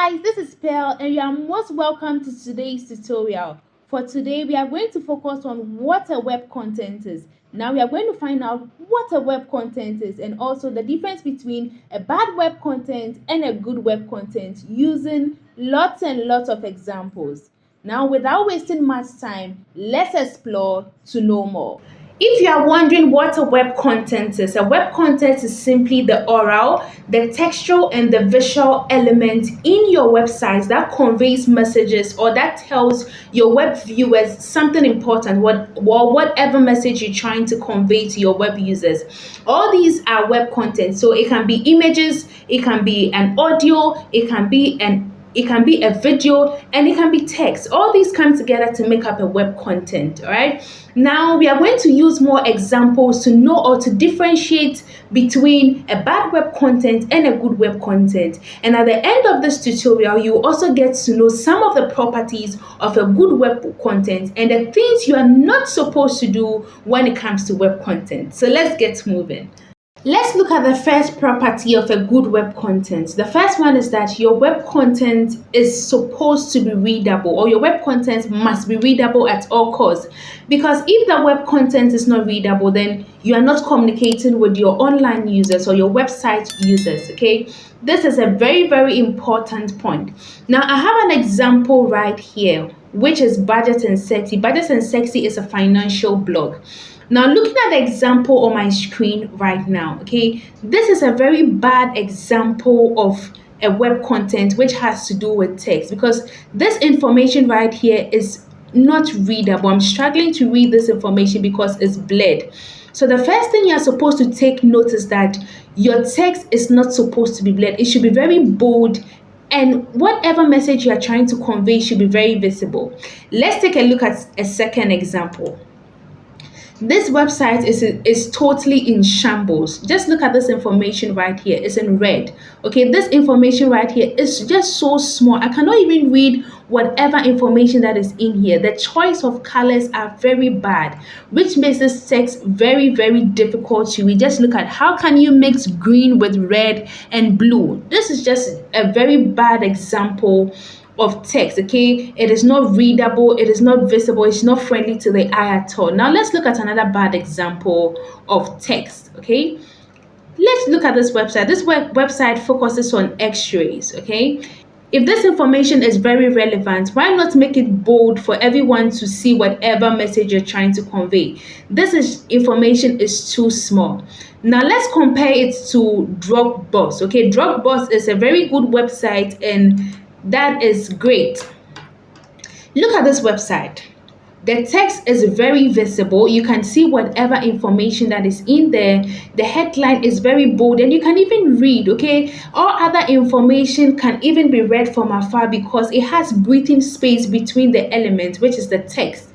guys, this is Pearl and you are most welcome to today's tutorial. For today, we are going to focus on what a web content is. Now we are going to find out what a web content is and also the difference between a bad web content and a good web content using lots and lots of examples. Now without wasting much time, let's explore to know more. If you are wondering what a web content is, a web content is simply the oral, the textual, and the visual element in your website that conveys messages or that tells your web viewers something important, whatever message you're trying to convey to your web users. All these are web content. So it can be images, it can be an audio, it can be a video, and it can be text. All these come together to make up a web content. All right. Now we are going to use more examples to know or to differentiate between a bad web content and a good web content. And at the end of this tutorial, you also get to know some of the properties of a good web content and the things you are not supposed to do when it comes to web content. So let's get moving. Let's look at the first property of a good web content. The first one is that your web content is supposed to be readable, or your web content must be readable at all costs. Because if the web content is not readable, then you are not communicating with your online users or your website users, okay? This is a very, very important point. Now, I have an example right here, which is Budget and Sexy. Budget and Sexy is a financial blog. Now, looking at the example on my screen right now, okay, this is a very bad example of a web content which has to do with text, because this information right here is not readable. I'm struggling to read this information because it's blurred. So the first thing you're supposed to take note is that your text is not supposed to be blurred. It should be very bold, and whatever message you are trying to convey should be very visible. Let's take a look at a second example. This website is totally in shambles. Just look at this information right here. It's in red. Okay, this information right here is just so small. I cannot even read whatever information that is in here. The choice of colors are very bad, which makes this text very, very difficult to read. Just look at how can you mix green with red and blue. This is just a very bad example of text. Okay, it is not readable, it is not visible, it's not friendly to the eye at all. Now let's look at another bad example of text. Okay, let's look at this website. This website focuses on x-rays. Okay, if this information is very relevant, why not make it bold for everyone to see whatever message you're trying to convey? Information is too small. Now let's compare it to Dropbox. Okay, Dropbox is a very good website and that is great. Look at this website. The text is very visible. You can see whatever information that is in there. The headline is very bold and you can even read, okay? All other information can even be read from afar because it has breathing space between the elements, which is the text.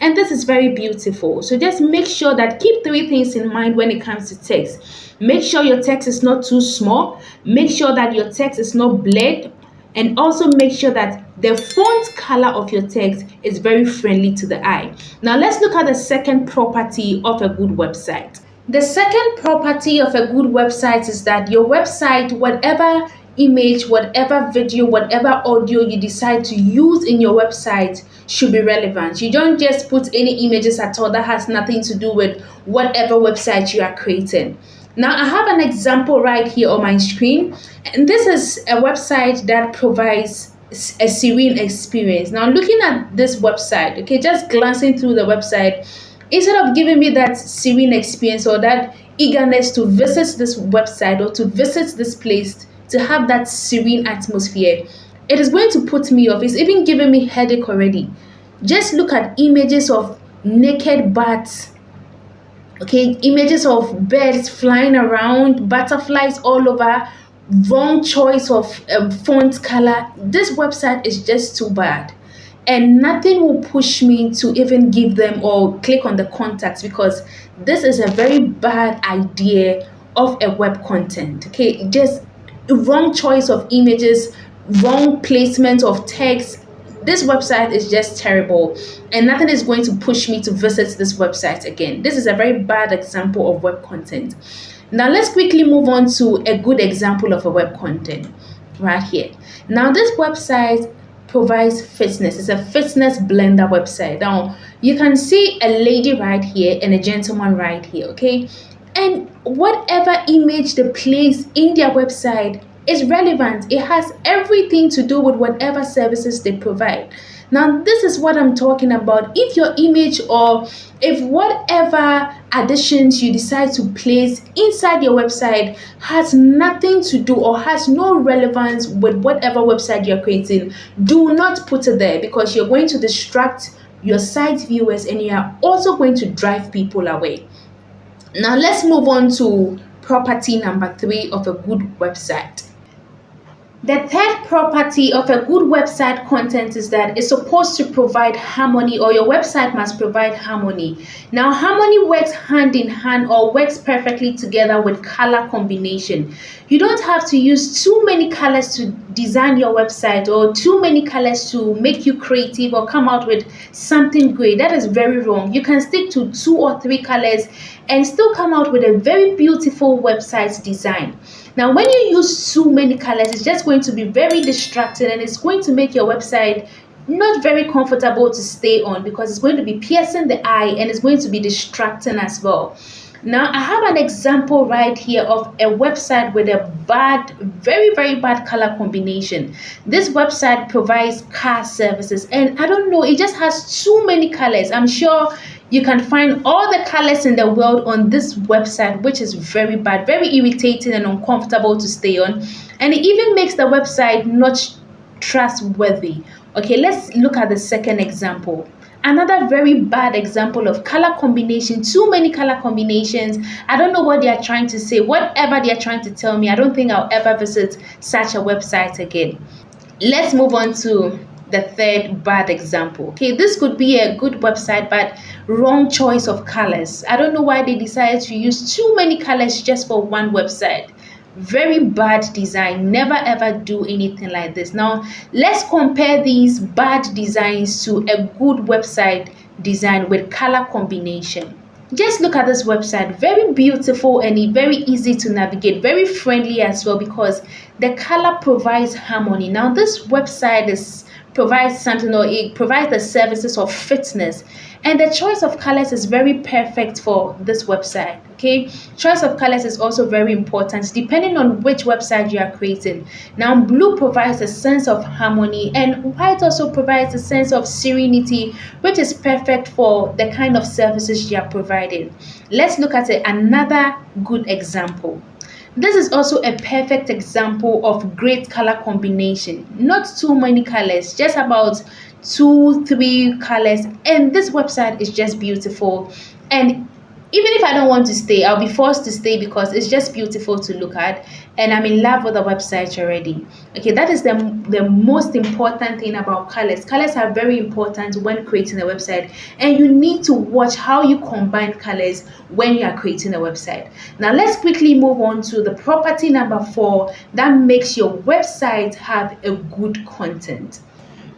And this is very beautiful. So just make sure that keep three things in mind when it comes to text. Make sure your text is not too small. Make sure that your text is not blurred. And also make sure that the font color of your text is very friendly to the eye. Now let's look at the second property of a good website. The second property of a good website is that your website, whatever image, whatever video, whatever audio you decide to use in your website should be relevant. You don't just put any images at all that has nothing to do with whatever website you are creating. Now I have an example right here on my screen, and this is a website that provides a serene experience. Now looking at this website, okay, just glancing through the website, instead of giving me that serene experience or that eagerness to visit this website or to visit this place to have that serene atmosphere, it is going to put me off. It's even giving me headache already. Just look at images of naked bats. Okay, images of birds flying around, butterflies all over, wrong choice of font color. This website is just too bad. And nothing will push me to even give them or click on the contacts because this is a very bad idea of a web content. Okay, just wrong choice of images, wrong placement of text. This website is just terrible and nothing is going to push me to visit this website again. This is a very bad example of web content. Now let's quickly move on to a good example of a web content right here. Now this website provides fitness. It's a fitness blender website. Now you can see a lady right here and a gentleman right here, okay? And whatever image they place in their website is relevant. It has everything to do with whatever services they provide. Now, this is what I'm talking about. If your image or if whatever additions you decide to place inside your website has nothing to do or has no relevance with whatever website you're creating, do not put it there, because you're going to distract your site viewers and you are also going to drive people away. Now, let's move on to property number 3 of a good website. The third property of a good website content is that it's supposed to provide harmony, or your website must provide harmony. Now, harmony works hand in hand or works perfectly together with color combination. You don't have to use too many colors to design your website or too many colors to make you creative or come out with something great. That is very wrong. You can stick to 2 or 3 colors and still come out with a very beautiful website design. Now, when you use too many colors, it's just going to be very distracting and it's going to make your website not very comfortable to stay on, because it's going to be piercing the eye and it's going to be distracting as well. Now, I have an example right here of a website with a bad, very, very bad color combination. This website provides car services, and I don't know, it just has too many colors. I'm sure you can find all the colors in the world on this website, which is very bad, very irritating and uncomfortable to stay on. And it even makes the website not trustworthy. Okay, let's look at the second example. Another very bad example of color combination, too many color combinations. I don't know what they are trying to say. Whatever they are trying to tell me, I don't think I'll ever visit such a website again. Let's move on to the third bad example. Okay, this could be a good website, but wrong choice of colors. I don't know why they decided to use too many colors just for one website. Very bad design. Never ever do anything like this. Now, let's compare these bad designs to a good website design with color combination. Just look at this website. Very beautiful and very easy to navigate. Very friendly as well, because the color provides harmony. Now, this website provides something, or it provides the services of fitness, and the choice of colors is very perfect for this website. Okay, choice of colors is also very important depending on which website you are creating. Now, blue provides a sense of harmony and white also provides a sense of serenity, which is perfect for the kind of services you are providing. Let's look at another good example. This is also a perfect example of great color combination. Not too many colors, just about 2-3 colors, and this website is just beautiful. And even if I don't want to stay, I'll be forced to stay because it's just beautiful to look at and I'm in love with the website already. Okay, that is the most important thing about colors. Colors are very important when creating a website, and you need to watch how you combine colors when you are creating a website. Now, let's quickly move on to the property number 4 that makes your website have a good content.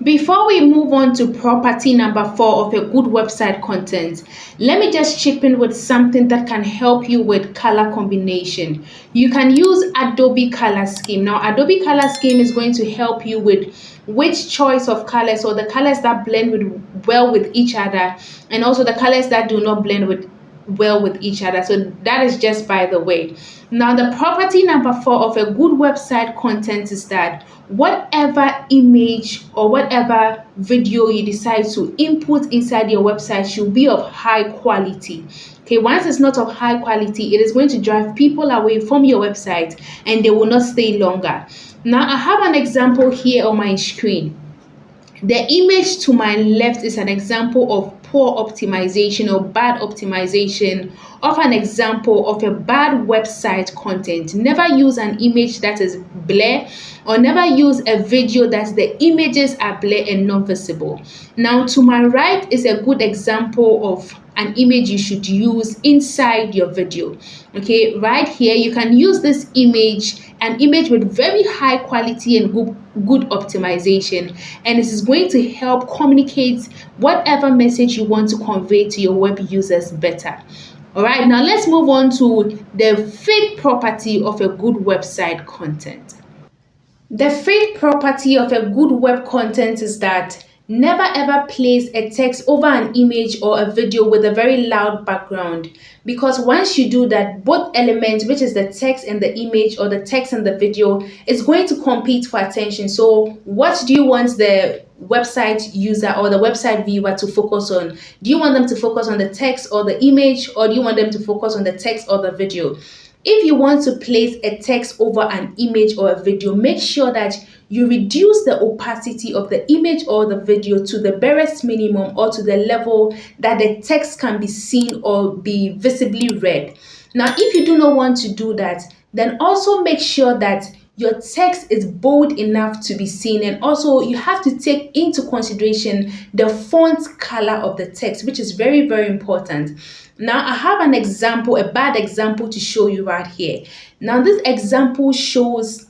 Before we move on to property number 4 of a good website content, let me just chip in with something that can help you with color combination. You can use Adobe Color Scheme. Now, Adobe Color Scheme is going to help you with which choice of colors, or the colors that blend well with each other, and also the colors that do not blend well with each other. So that is just by the way. Now, the property number 4 of a good website content is that whatever image or whatever video you decide to input inside your website should be of high quality. Okay, once it's not of high quality, it is going to drive people away from your website and they will not stay longer. Now, I have an example here on my screen. The image to my left is an example of poor optimization or bad optimization of an example of a bad website content. Never use an image that is blur, or never use a video that the images are blur and not visible. Now, to my right is a good example of an image you should use inside your video. Okay, right here you can use this image, an image with very high quality and good optimization, and this is going to help communicate whatever message you want to convey to your web users better. All right, now let's move on to the fifth property of a good website content. The fifth property of a good web content is that never ever place a text over an image or a video with a very loud background, because once you do that, both elements, which is the text and the image or the text and the video, is going to compete for attention. So what do you want the website user or the website viewer to focus on? Do you want them to focus on the text or the image, or do you want them to focus on the text or the video? If you want to place a text over an image or a video, make sure that you reduce the opacity of the image or the video to the barest minimum, or to the level that the text can be seen or be visibly read. Now, if you do not want to do that, then also make sure that your text is bold enough to be seen, and also you have to take into consideration the font color of the text, which is very, very important. Now, I have an example, a bad example to show you right here. Now, this example shows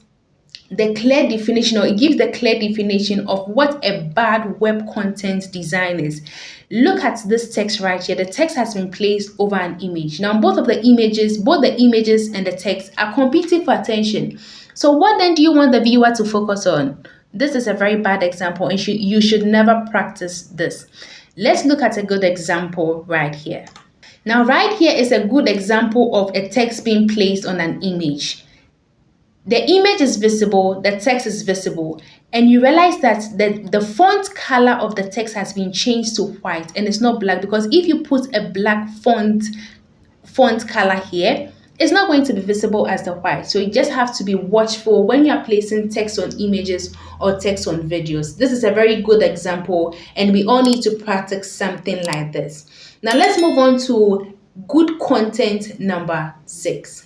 the clear definition, or it gives the clear definition of what a bad web content design is. Look at this text right here. The text has been placed over an image. Now, both the images and the text are competing for attention. So what then do you want the viewer to focus on? This is a very bad example, and you should never practice this. Let's look at a good example right here. Now, right here is a good example of a text being placed on an image. The image is visible, the text is visible, and you realize that the font color of the text has been changed to white and it's not black, because if you put a black font color here, it's not going to be visible as the white. So you just have to be watchful when you're placing text on images or text on videos. This is a very good example, and we all need to practice something like this. Now let's move on to good content number 6.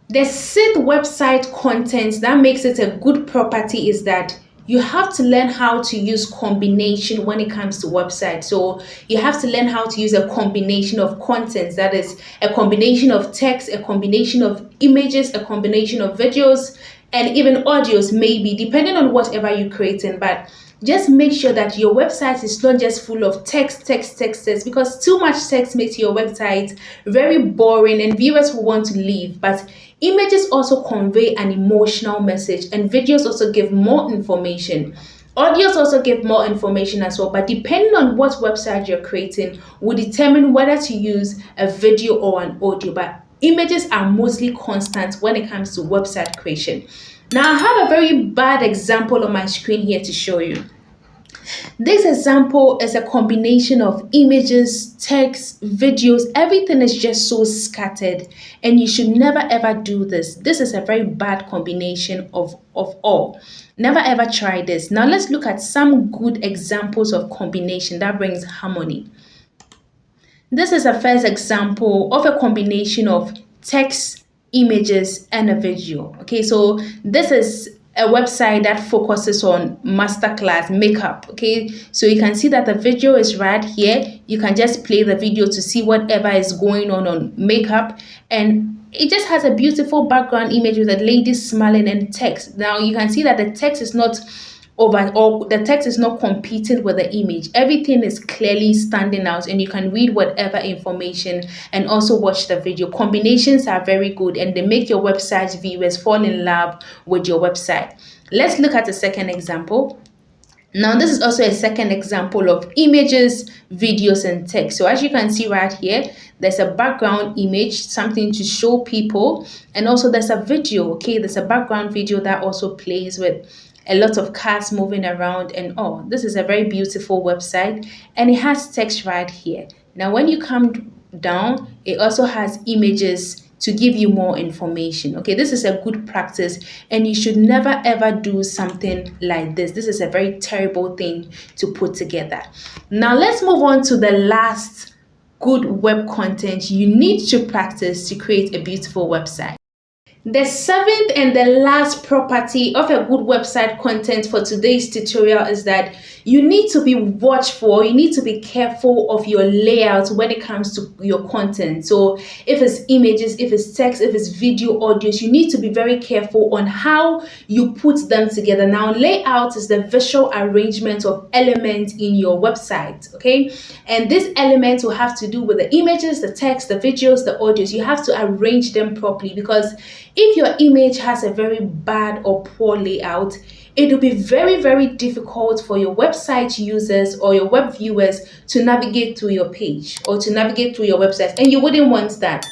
The sixth website content that makes it a good property is that you have to learn how to use combination when it comes to websites. So you have to learn how to use a combination of contents, that is a combination of text, a combination of images, a combination of videos, and even audios, maybe, depending on whatever you're creating. But just make sure that your website is not just full of text, because too much text makes your website very boring and viewers will want to leave. But images also convey an emotional message, and videos also give more information. Audios also give more information as well, but depending on what website you're creating will determine whether to use a video or an audio. But images are mostly constant when it comes to website creation. Now, I have a very bad example on my screen here to show you. This example is a combination of images, text, videos. Everything is just so scattered, and you should never ever do this. This is a very bad combination of all. Never ever try this. Now let's look at some good examples of combination that brings harmony. This is a first example of a combination of text, images, and a video. Okay, so this is a website that focuses on masterclass makeup. Okay, so you can see that the video is right here. You can just play the video to see whatever is going on makeup, and it just has a beautiful background image with a lady smiling and text. Now you can see that the text is not the text is not competing with the image. Everything is clearly standing out, and you can read whatever information and also watch the video. Combinations are very good, and they make your website viewers fall in love with your website. Let's look at a second example. Now, this is also a second example of images, videos, and text. So as you can see right here, there's a background image, something to show people, and also there's a video. Okay, there's a background video that also plays with a lot of cars moving around and all. This is a very beautiful website, and it has text right here. Now, when you come down, it also has images to give you more information. Okay, this is a good practice, and you should never ever do something like this. This is a very terrible thing to put together. Now, let's move on to the last good web content you need to practice to create a beautiful website. The seventh and the last property of a good website content for today's tutorial is that you need to be watchful, you need to be careful of your layout when it comes to your content. So if it's images, if it's text, if it's video, audios, you need to be very careful on how you put them together. Now, layout is the visual arrangement of elements in your website, okay? And these elements will have to do with the images, the text, the videos, the audios. You have to arrange them properly, because If your image has a very bad or poor layout, it will be very, very difficult for your website users or your web viewers to navigate through your page or to navigate through your website, and you wouldn't want that.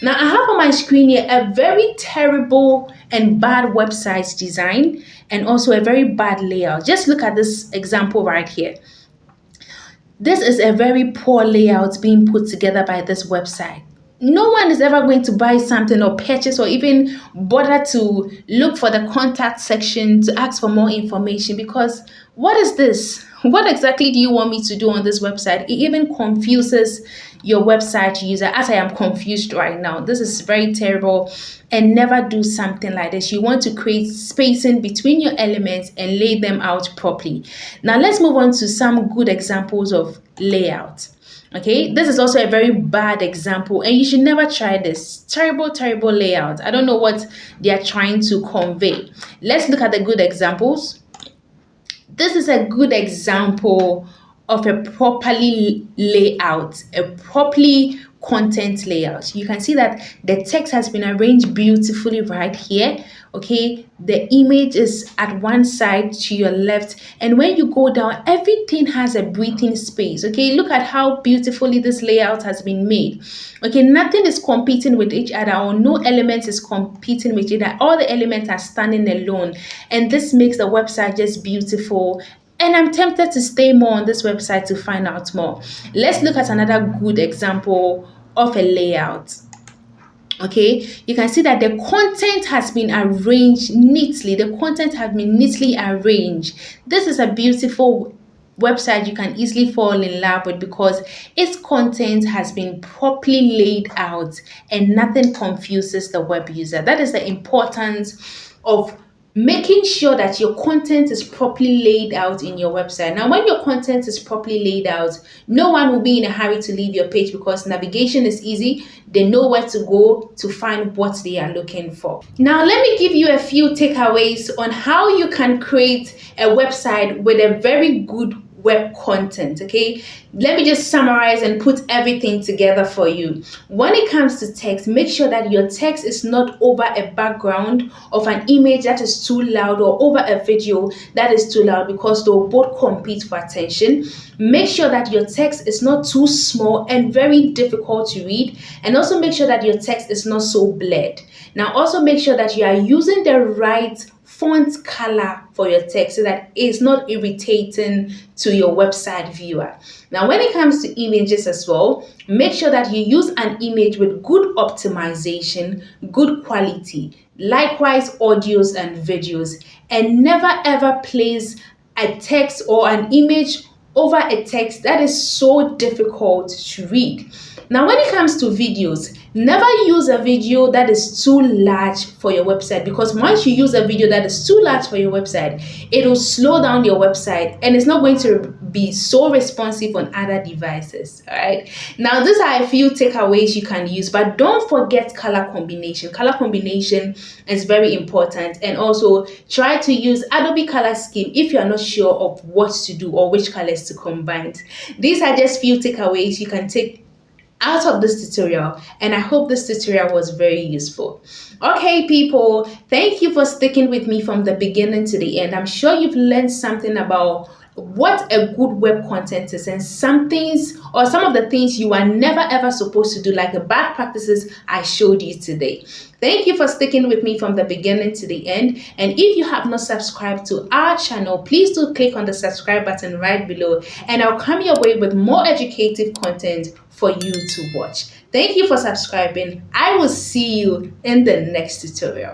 Now, I have on my screen here a very terrible and bad website design and also a very bad layout. Just look at this example right here. This is a very poor layout being put together by this website. No one is ever going to buy something or purchase or even bother to look for the contact section to ask for more information, because what is this? What exactly do you want me to do on this website? It even confuses your website user, as I am confused right now. This is very terrible, and never do something like this. You want to create spacing between your elements and lay them out properly. Now let's move on to some good examples of layout. Okay, this is also a very bad example, and you should never try this. Terrible, terrible layout. I don't know what they are trying to convey. Let's look at the good examples. This is a good example of a properly layout, a properly content layout. You can see that the text has been arranged beautifully right here. Okay, the image is at one side to your left, and when you go down, everything has a breathing space. Okay, look at how beautifully this layout has been made. Okay, nothing is competing with each other, or no element is competing with each other. All the elements are standing alone, and this makes the website just beautiful. And I'm tempted to stay more on this website to find out more. Let's look at another good example of a layout. Okay, you can see that the content has been arranged neatly. The content has been neatly arranged. This is a beautiful website you can easily fall in love with because its content has been properly laid out and nothing confuses the web user. That is the importance of making sure that your content is properly laid out in your website. Now, when your content is properly laid out, no one will be in a hurry to leave your page because navigation is easy. They know where to go to find what they are looking for. Now, let me give you a few takeaways on how you can create a website with a very good web content. Okay, let me just summarize and put everything together for you. When it comes to text, make sure that your text is not over a background of an image that is too loud or over a video that is too loud, because they'll both compete for attention. Make sure that your text is not too small and very difficult to read, and also make sure that your text is not so blurred. Now, also make sure that you are using the right font color for your text so that it's not irritating to your website viewer. Now, when it comes to images as well, make sure that you use an image with good optimization, good quality, likewise audios and videos, and never ever place a text or an image over a text that is so difficult to read. Now, when it comes to videos, never use a video that is too large for your website, because once you use a video that is too large for your website, it will slow down your website and it's not going to be so responsive on other devices. All right. Now, these are a few takeaways you can use, but don't forget color combination. Color combination is very important, and also try to use Adobe Color Scheme if you are not sure of what to do or which colors to combine. These are just few takeaways you can take out of this tutorial, and I hope this tutorial was very useful. Okay, people, thank you for sticking with me from the beginning to the end. I'm sure you've learned something about what a good web content is, and some things or some of the things you are never ever supposed to do, like the bad practices I showed you today. Thank you for sticking with me from the beginning to the end. And if you have not subscribed to our channel, please do click on the subscribe button right below, and I'll come your way with more educative content for you to watch. Thank you for subscribing. I will see you in the next tutorial.